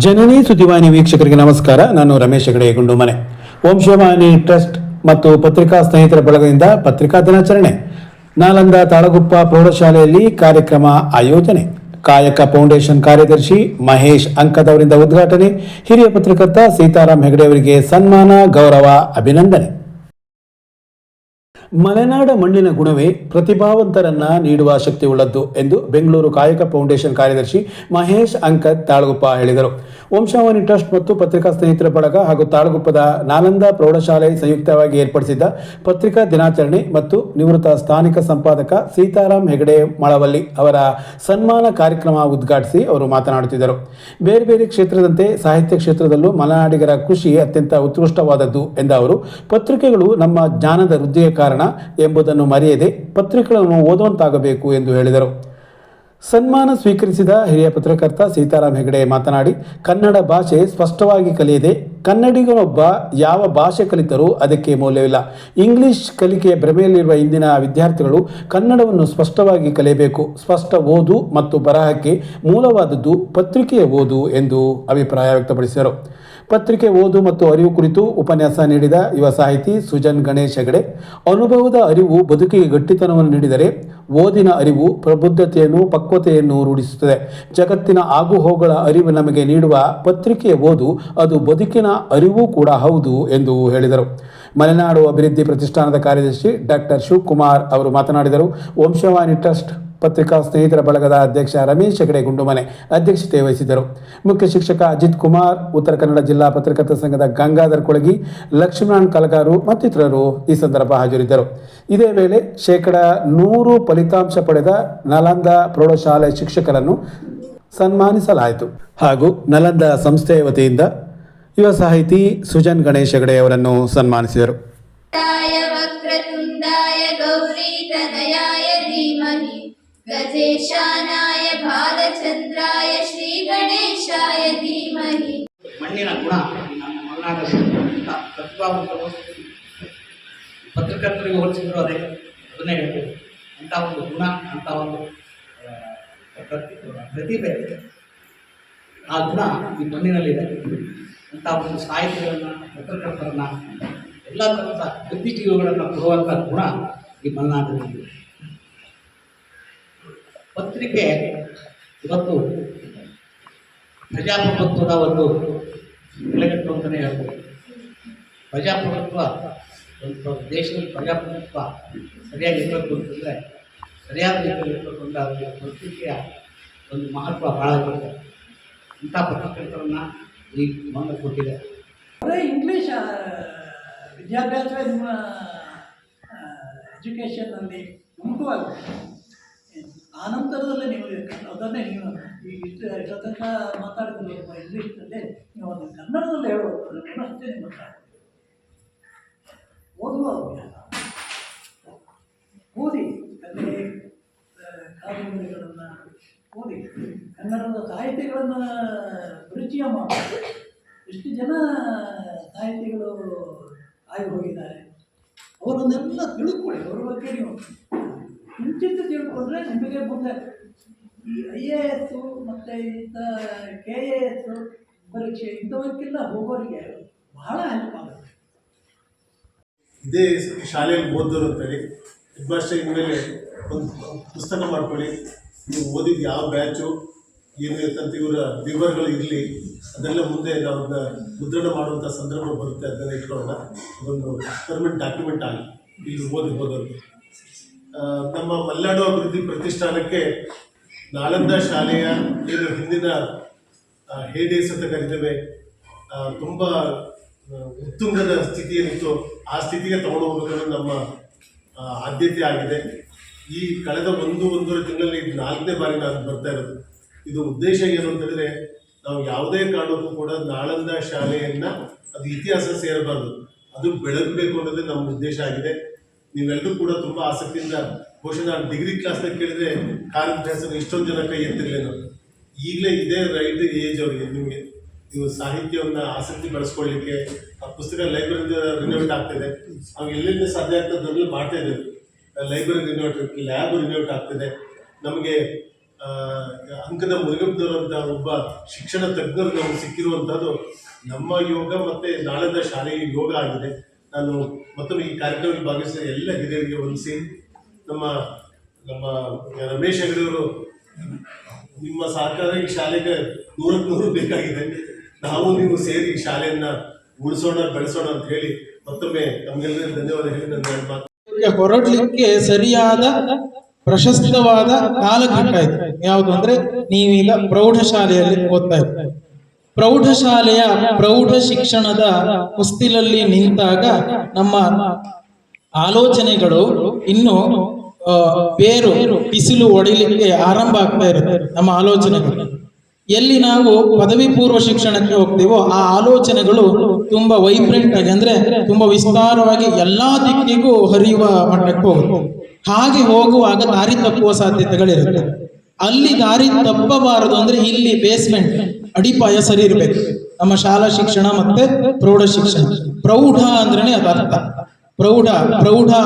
ಜನನಿ ಸುದ್ದಿವಾಹಿನಿ ವೀಕ್ಷಕರಿಗೆ ನಮಸ್ಕಾರ. ನಾನು ರಮೇಶ್ ಹೆಗಡೆ ಗುಂಡುಮನೆ. ವಂಶವಾಹಿನಿ ಟ್ರಸ್ಟ್ ಮತ್ತು ಪತ್ರಿಕಾ ಸ್ನೇಹಿತರ ಬಳಗದಿಂದ ಪತ್ರಿಕಾ ದಿನಾಚರಣೆ. ನಾಲಂದ ತಾಳಗುಪ್ಪ ಪ್ರೌಢಶಾಲೆಯಲ್ಲಿ ಕಾರ್ಯಕ್ರಮ ಆಯೋಜನೆ. ಕಾಯಕ ಫೌಂಡೇಶನ್ ಕಾರ್ಯದರ್ಶಿ ಮಹೇಶ್ ಅಂಕದವರಿಂದ ಉದ್ಘಾಟನೆ. ಹಿರಿಯ ಪತ್ರಕರ್ತ ಸೀತಾರಾಮ್ ಹೆಗಡೆ ಅವರಿಗೆ ಸನ್ಮಾನ, ಗೌರವ, ಅಭಿನಂದನೆ. ಮಲೆನಾಡ ಮಣ್ಣಿನ ಗುಣವೇ ಪ್ರತಿಭಾವಂತರನ್ನ ನೀಡುವ ಶಕ್ತಿಯುಳ್ಳದ್ದು ಎಂದು ಬೆಂಗಳೂರು ಕಾಯಕ ಫೌಂಡೇಶನ್ ಕಾರ್ಯದರ್ಶಿ ಮಹೇಶ್ ಅಂಕದ್ ತಾಳಗುಪ್ಪ ಹೇಳಿದರು. ವಂಶವಾಹಿನಿ ಟ್ರಸ್ಟ್ ಮತ್ತು ಪತ್ರಿಕಾ ಸ್ನೇಹಿತರ ಬಳಗ ಹಾಗೂ ತಾಳಗುಪ್ಪದ ನಾಲಂದ ಪ್ರೌಢಶಾಲೆ ಸಂಯುಕ್ತವಾಗಿ ಏರ್ಪಡಿಸಿದ್ದ ಪತ್ರಿಕಾ ದಿನಾಚರಣೆ ಮತ್ತು ನಿವೃತ್ತ ಸ್ಥಾನಿಕ ಸಂಪಾದಕ ಸೀತಾರಾಮ್ ಹೆಗಡೆ ಮಳವಳ್ಳಿ ಅವರ ಸನ್ಮಾನ ಕಾರ್ಯಕ್ರಮ ಉದ್ಘಾಟಿಸಿ ಅವರು ಮಾತನಾಡುತ್ತಿದ್ದರು. ಬೇರೆ ಬೇರೆ ಕ್ಷೇತ್ರದಂತೆ ಸಾಹಿತ್ಯ ಕ್ಷೇತ್ರದಲ್ಲೂ ಮಲೆನಾಡಿಗರ ಕೃಷಿ ಅತ್ಯಂತ ಉತ್ಕೃಷ್ಟವಾದದ್ದು ಎಂದ ಅವರು, ಪತ್ರಿಕೆಗಳು ನಮ್ಮ ಜ್ಞಾನದ ವೃದ್ಧಿಯ ಕಾರಣ ಎಂಬುದನ್ನು ಮರೆಯದೆ ಪತ್ರಿಕೆಗಳನ್ನು ಓದುವಂತಾಗಬೇಕು ಎಂದು ಹೇಳಿದರು. ಸನ್ಮಾನ ಸ್ವೀಕರಿಸಿದ ಹಿರಿಯ ಪತ್ರಕರ್ತ ಸೀತಾರಾಮ್ ಹೆಗಡೆ ಮಾತನಾಡಿ, ಕನ್ನಡ ಭಾಷೆ ಸ್ಪಷ್ಟವಾಗಿ ಕಲಿಯದೆ ಕನ್ನಡಿಗನೊಬ್ಬ ಯಾವ ಭಾಷೆ ಕಲಿತರೂ ಅದಕ್ಕೆ ಮೌಲ್ಯವಿಲ್ಲ. ಇಂಗ್ಲಿಷ್ ಕಲಿಕೆಯ ಭ್ರಮೆಯಲ್ಲಿರುವ ಇಂದಿನ ವಿದ್ಯಾರ್ಥಿಗಳು ಕನ್ನಡವನ್ನು ಸ್ಪಷ್ಟವಾಗಿ ಕಲಿಯಬೇಕು. ಸ್ಪಷ್ಟ ಓದು ಮತ್ತು ಬರಹಕ್ಕೆ ಮೂಲವಾದದ್ದು ಪತ್ರಿಕೆಯ ಓದು ಎಂದು ಅಭಿಪ್ರಾಯ ವ್ಯಕ್ತಪಡಿಸಿದರು. ಪತ್ರಿಕೆ ಓದು ಮತ್ತು ಅರಿವು ಕುರಿತು ಉಪನ್ಯಾಸ ನೀಡಿದ ಯುವ ಸಾಹಿತಿ ಸುಜನ್ ಗಣೇಶ್ ಹೆಗಡೆ, ಅನುಭವದ ಅರಿವು ಬದುಕಿಗೆ ಗಟ್ಟಿತನವನ್ನು ನೀಡಿದರೆ ಓದಿನ ಅರಿವು ಪ್ರಬುದ್ಧತೆಯನ್ನು, ಪಕ್ವತೆಯನ್ನು ರೂಢಿಸುತ್ತದೆ. ಜಗತ್ತಿನ ಆಗುಹೋಗಳ ಅರಿವು ನಮಗೆ ನೀಡುವ ಪತ್ರಿಕೆಯ ಓದು ಅದು ಬದುಕಿನ ಅರಿವು ಕೂಡ ಹೌದು ಎಂದು ಹೇಳಿದರು. ಮಲೆನಾಡು ಅಭಿವೃದ್ಧಿ ಪ್ರತಿಷ್ಠಾನದ ಕಾರ್ಯದರ್ಶಿ ಡಾಕ್ಟರ್ ಶಿವಕುಮಾರ್ ಅವರು ಮಾತನಾಡಿದರು. ವಂಶವಾಹಿನಿ ಟ್ರಸ್ಟ್ ಪತ್ರಿಕಾ ಸ್ನೇಹಿತರ ಬಳಗದ ಅಧ್ಯಕ್ಷ ರಮೇಶ್ ಹೆಗಡೆ ಗುಂಡುಮನೆ ಅಧ್ಯಕ್ಷತೆ ವಹಿಸಿದ್ದರು. ಮುಖ್ಯ ಶಿಕ್ಷಕ ಅಜಿತ್ ಕುಮಾರ್, ಉತ್ತರ ಕನ್ನಡ ಜಿಲ್ಲಾ ಪತ್ರಕರ್ತರ ಸಂಘದ ಗಂಗಾಧರ್ ಕೊಳಗಿ, ಲಕ್ಷ್ಮಣ್ ಕಲಗಾರು ಮತ್ತಿತರರು ಈ ಸಂದರ್ಭ ಹಾಜರಿದ್ದರು. ಇದೇ ವೇಳೆ 100% ಫಲಿತಾಂಶ ಪಡೆದ ನಾಲಂದ ಪ್ರೌಢಶಾಲೆ ಶಿಕ್ಷಕರನ್ನು ಸನ್ಮಾನಿಸಲಾಯಿತು. ಹಾಗೂ ನಾಲಂದ ಸಂಸ್ಥೆಯ ವತಿಯಿಂದ ಯುವ ಸಾಹಿತಿ ಸುಜನ್ ಗಣೇಶ್ ಹೆಗಡೆ ಅವರನ್ನು ಸನ್ಮಾನಿಸಿದರು. ಗಜೇಶಾನಾಯ ಬಾಲಚಂದ್ರಾಯ ಶ್ರೀ ಗಣೇಶಾಯ ಧೀಮಹಿ. ಮಣ್ಣಿನ ಗುಣ ನಮ್ಮ ಮಲೆನಾಡ ಪ್ರತಿಭಾವಂತರು ಪತ್ರಕರ್ತರಿಗೆ ಹೋಲಿಸಿದ್ರು ಅದನ್ನೇ ಹೇಳ್ಬೋದು. ಅಂಥ ಒಂದು ಗುಣ, ಅಂಥ ಒಂದು ಪ್ರತಿಭೆ, ಆ ಗುಣ ಈ ಮಣ್ಣಿನಲ್ಲಿದೆ. ಅಂಥ ಒಂದು ಸಾಹಿತ್ಯಗಳನ್ನು, ಪತ್ರಕರ್ತರನ್ನು, ಎಲ್ಲ ಥರದ ಬುದ್ಧಿಜೀವಿಗಳನ್ನು ಕೊಡುವಂಥ ಗುಣ ಈ ಮಲೆನಾಡಿನಲ್ಲಿ. ಪತ್ರಿಕೆ ಇವತ್ತು ಪ್ರಜಾಪ್ರಭುತ್ವದ ಒಂದು ನೆಲೆಗಟ್ಟು ಅಂತಲೇ ಹೇಳ್ಬೋದು. ಪ್ರಜಾಪ್ರಭುತ್ವ, ಒಂದು ದೇಶದಲ್ಲಿ ಪ್ರಜಾಪ್ರಭುತ್ವ ಸರಿಯಾಗಿ ಇರಬೇಕು ಅಂತಂದರೆ, ಸರಿಯಾದ ರೀತಿಯಲ್ಲಿ ಇರಬೇಕು ಅಂತ ಅದಕ್ಕೆ ಪತ್ರಿಕೆಯ ಒಂದು ಮಹತ್ವ ಭಾಳ ಇರುತ್ತೆ. ಇಂಥ ಪತ್ರಕರ್ತರನ್ನು ಈ ಮಂಗ ಕೊಟ್ಟಿದೆ. ಇಂಗ್ಲೀಷ್ ವಿದ್ಯಾಭ್ಯಾಸ ನಿಮ್ಮ ಎಜುಕೇಷನ್ನಲ್ಲಿ ಪ್ರಮುಖವಾಗಿದೆ. ಆನಂತರದಲ್ಲೇ ನೀವು ಅದನ್ನೇ ನೀವು ಇಷ್ಟು ತನಕ ಮಾತಾಡಿದ್ರೆ ಇಂಗ್ಲೀಷ್ನಲ್ಲೇ ನೀವು ಅದನ್ನು ಕನ್ನಡದಲ್ಲಿ ಹೇಳೋದು ಅಷ್ಟೇ ನಿಮ್ಮ ಓದುವ ಅಭ್ಯಾಸ. ಓದಿ ಕಲೆ ಕಾದಂಬರಿಗಳನ್ನು ಓದಿ, ಕನ್ನಡದ ಸಾಹಿತ್ಯಗಳನ್ನು ಪರಿಚಯ ಮಾಡಿ. ಎಷ್ಟು ಜನ ಸಾಹಿತಿಗಳು ಆಗಿ ಹೋಗಿದ್ದಾರೆ, ಅವರನ್ನೆಲ್ಲ ತಿಳ್ಕೊಳ್ಳಿ. ಅವರ ಬಗ್ಗೆ ನೀವು ಮುಂಚಿತ ತಿಳ್ಕೊಂಡ್ರೆ ನಿಮಗೆ ಮುಂದೆ ಈ IAS ಮತ್ತು ಇಂಥ KAS ಪರೀಕ್ಷೆ ಇಂಥವಕ್ಕೆಲ್ಲ ಹೋಗೋರಿಗೆ ಬಹಳ ಹೆಲ್ಪ್ ಆಗುತ್ತೆ. ಇದೇ ಶಾಲೆಯಲ್ಲಿ ಓದೋರು ಅಂತೇಳಿ ಹೆಡ್ಮಾಸ್ಟರ್ ಇನ್ಮೇಲೆ ಒಂದು ಪುಸ್ತಕ ಮಾಡ್ಕೊಳ್ಳಿ, ನೀವು ಓದಿದ ಯಾವ ಬ್ಯಾಚು ಏನು ಇರ್ತಂತ ಇವರ ವಿವರಗಳು ಇರಲಿ. ಅದೆಲ್ಲ ಮುಂದೆ ನಾವು ಮುದ್ರಣ ಮಾಡುವಂಥ ಸಂದರ್ಭ ಬರುತ್ತೆ. ಅದನ್ನು ಇಟ್ಕೊಳ್ಳೋಣ, ಅದೊಂದು ಪರ್ಮನೆಂಟ್ ಡಾಕ್ಯುಮೆಂಟ್ ಆಗಿ ಇಲ್ಲಿ ಓದೋದು. ನಮ್ಮ ಮಲೆನಾಡು ಅಭಿವೃದ್ಧಿ ಪ್ರತಿಷ್ಠಾನಕ್ಕೆ ನಾಲಂದ ಶಾಲೆಯ ಏನು ಹಿಂದಿನ ಹೇಡೇಸ್ ಅಂತ ಕರಿತೇವೆ, ತುಂಬ ಉತ್ತುಂಗದ ಸ್ಥಿತಿಯೇನಿತ್ತು ಆ ಸ್ಥಿತಿಗೆ ತಗೊಂಡು ಹೋಗಬೇಕನ್ನೋದು ನಮ್ಮ ಆದ್ಯತೆ ಆಗಿದೆ. ಈ ಕಳೆದ ಒಂದೂವರೆ ತಿಂಗಳಲ್ಲಿ ಇದು 4ನೇ ಬಾರಿ ನಾನು ಬರ್ತಾ ಇರೋದು. ಇದು ಉದ್ದೇಶ ಏನು ಅಂತಂದರೆ, ನಾವು ಯಾವುದೇ ಕಾರಣಕ್ಕೂ ಕೂಡ ನಾಲಂದ ಶಾಲೆಯನ್ನು ಅದು ಇತಿಹಾಸ ಸೇರಬಾರ್ದು, ಅದು ಬೆಳಗಬೇಕು ಅನ್ನೋದೇ ನಮ್ಮ ಉದ್ದೇಶ ಆಗಿದೆ. ನೀವೆಲ್ಲರೂ ಕೂಡ ತುಂಬ ಆಸಕ್ತಿಯಿಂದ, ಬಹುಶಃ ನಾನು ಡಿಗ್ರಿ ಕ್ಲಾಸ್ನಾಗ ಕೇಳಿದ್ರೆ ಕಾರ್ಯಾಭ್ಯಾಸ ಇಷ್ಟೊಂದು ಜನ ಕೈ ಎತ್ತಿರಲಿಲ್ಲ. ಈಗಲೇ ಇದೇ ರೈಟ್ ಏಜ್ ಅವರಿಗೆ, ನಿಮಗೆ ನೀವು ಸಾಹಿತ್ಯವನ್ನು ಆಸಕ್ತಿ ಬೆಳೆಸ್ಕೊಳ್ಳಿಕ್ಕೆ ಆ ಪುಸ್ತಕ ಲೈಬ್ರರಿ ರಿನೋವೇಟ್ ಆಗ್ತಿದೆ. ನಾವು ಎಲ್ಲಿಂದ ಸಾಧ್ಯ ಆಗ್ತದೆ ಅದನ್ನು ಮಾಡ್ತಾ ಇದ್ದೇವೆ. ಲೈಬ್ರರಿ ರಿನೋವೇಟ್, ಲ್ಯಾಬ್ ರಿನೋವೇಟ್ ಆಗ್ತಿದೆ. ನಮಗೆ ಅಂಕದ ಮುರುಗಪ್ಪನವರಂತಹ ಒಬ್ಬ ಶಿಕ್ಷಣ ತಜ್ಞರು ನಮಗೆ ಸಿಕ್ಕಿರುವಂಥದ್ದು ನಮ್ಮ ಯೋಗ ಮತ್ತು ನಾಳದ ಶಾಲೆಯ ಯೋಗ ಆಗಿದೆ. ನಾನು ಮತ್ತೊಮ್ಮೆ ಈ ಕಾರ್ಯಕ್ರಮದಲ್ಲಿ ಭಾಗವಹಿಸಿದ ಎಲ್ಲ ಹಿರಿಯರಿಗೆ ವಂದಿಸಿ, ನಮ್ಮ ನಮ್ಮ ರಮೇಶ್ ಹೆಗಡೆಯವರು ನಿಮ್ಮ ಸಹಕಾರ ಈ ಶಾಲೆಗೆ 100 ಬೇಕಾಗಿದೆ. ನಾವು ನೀವು ಸೇರಿ ಈ ಶಾಲೆಯನ್ನ ಉಳಿಸೋಣ, ಬೆಳೆಸೋಣ ಅಂತ ಹೇಳಿ ಮತ್ತೊಮ್ಮೆ ತಮಗೆಲ್ಲರಿಗೂ ಧನ್ಯವಾದ ಹೇಳಿ ನನ್ನ ಮಾತು ಹೊರಡ್ಲಿಕ್ಕೆ ಸರಿಯಾದ ಪ್ರಶಸ್ತವಾದ ಕಾಲಘಟ್ಟ ಇದೆ. ಯಾವುದು ಅಂದ್ರೆ ನೀವೀಗ ಪ್ರೌಢಶಾಲೆಯಲ್ಲಿ ಓದ್ತಾ ಇದ್ದೀರಿ. ಪ್ರೌಢಶಾಲೆಯ ಪ್ರೌಢ ಶಿಕ್ಷಣದ ಹೊಸ್ತಿಲಲ್ಲಿ ನಿಂತಾಗ ನಮ್ಮ ಆಲೋಚನೆಗಳು ಇನ್ನು ಬೇರು ಬಿಸಿಲು ಹೊಡಿಲಿಕ್ಕೆ ಆರಂಭ ಆಗ್ತಾ ಇರುತ್ತೆ. ನಮ್ಮ ಆಲೋಚನೆಗಳು ಎಲ್ಲಿ ನಾವು ಪದವಿ ಪೂರ್ವ ಶಿಕ್ಷಣಕ್ಕೆ ಹೋಗ್ತೀವೋ ಆ ಆಲೋಚನೆಗಳು ತುಂಬಾ ವೈಬ್ರೆಂಟ್ ಆಗಿ, ಅಂದ್ರೆ ತುಂಬಾ ವಿಸ್ತಾರವಾಗಿ ಎಲ್ಲಾ ದಿಕ್ಕಿಗೂ ಹರಿಯುವ ಮಟ್ಟಕ್ಕೆ ಹೋಗುತ್ತೆ. ಹಾಗೆ ಹೋಗುವಾಗ ದಾರಿ ತಪ್ಪುವ ಸಾಧ್ಯತೆಗಳಿರುತ್ತೆ. ಅಲ್ಲಿ ದಾರಿ ತಪ್ಪಬಾರದು ಅಂದ್ರೆ ಇಲ್ಲಿ ಬೇಸ್ಮೆಂಟ್, ಅಡಿಪಾಯ ಸರಿ ಇರಬೇಕು. ನಮ್ಮ ಶಾಲಾ ಶಿಕ್ಷಣ ಮತ್ತೆ ಪ್ರೌಢ ಶಿಕ್ಷಣ. ಪ್ರೌಢ ಅಂದ್ರೇನೆ ಅದು ಅರ್ಥ. ಪ್ರೌಢ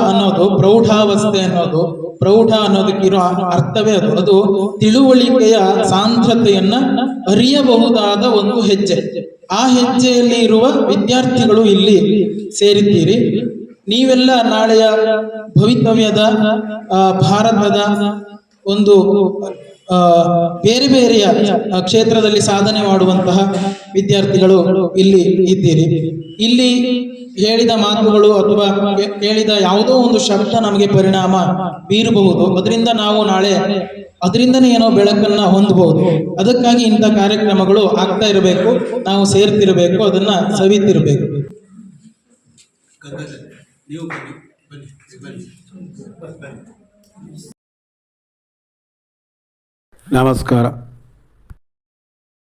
ಅನ್ನೋದು, ಪ್ರೌಢಾವಸ್ಥೆ ಅನ್ನೋದು, ಪ್ರೌಢ ಅನ್ನೋದಕ್ಕಿರೋ ಅರ್ಥವೇ ಅದು. ಅದು ತಿಳುವಳಿಕೆಯ ಸಾಂದ್ರತೆಯನ್ನ ಅರಿಯಬಹುದಾದ ಒಂದು ಹೆಜ್ಜೆ. ಆ ಹೆಜ್ಜೆಯಲ್ಲಿ ಇರುವ ವಿದ್ಯಾರ್ಥಿಗಳು ಇಲ್ಲಿ ಸೇರಿದ್ದೀರಿ. ನೀವೆಲ್ಲ ನಾಳೆಯ ಭವಿತವ್ಯದ ಭಾರತದ ಒಂದು ಬೇರೆ ಬೇರೆಯ ಕ್ಷೇತ್ರದಲ್ಲಿ ಸಾಧನೆ ಮಾಡುವಂತಹ ವಿದ್ಯಾರ್ಥಿಗಳು ಇಲ್ಲಿ ಇದ್ದೀರಿ. ಇಲ್ಲಿ ಹೇಳಿದ ಮಾತುಗಳು ಅಥವಾ ಹೇಳಿದ ಯಾವುದೋ ಒಂದು ಶಬ್ದ ನಮಗೆ ಪರಿಣಾಮ ಬೀರಬಹುದು. ಅದರಿಂದ ನಾವು ನಾಳೆ ಅದರಿಂದನೇ ಏನೋ ಬೆಳಕನ್ನ ಹೊಂದಬಹುದು. ಅದಕ್ಕಾಗಿ ಇಂಥ ಕಾರ್ಯಕ್ರಮಗಳು ಆಗ್ತಾ ಇರಬೇಕು, ನಾವು ಸೇರ್ತಿರ್ಬೇಕು, ಅದನ್ನ ಸವಿತಿರ್ಬೇಕು. ನೀವು ಬನ್ನಿ. ನಮಸ್ಕಾರ.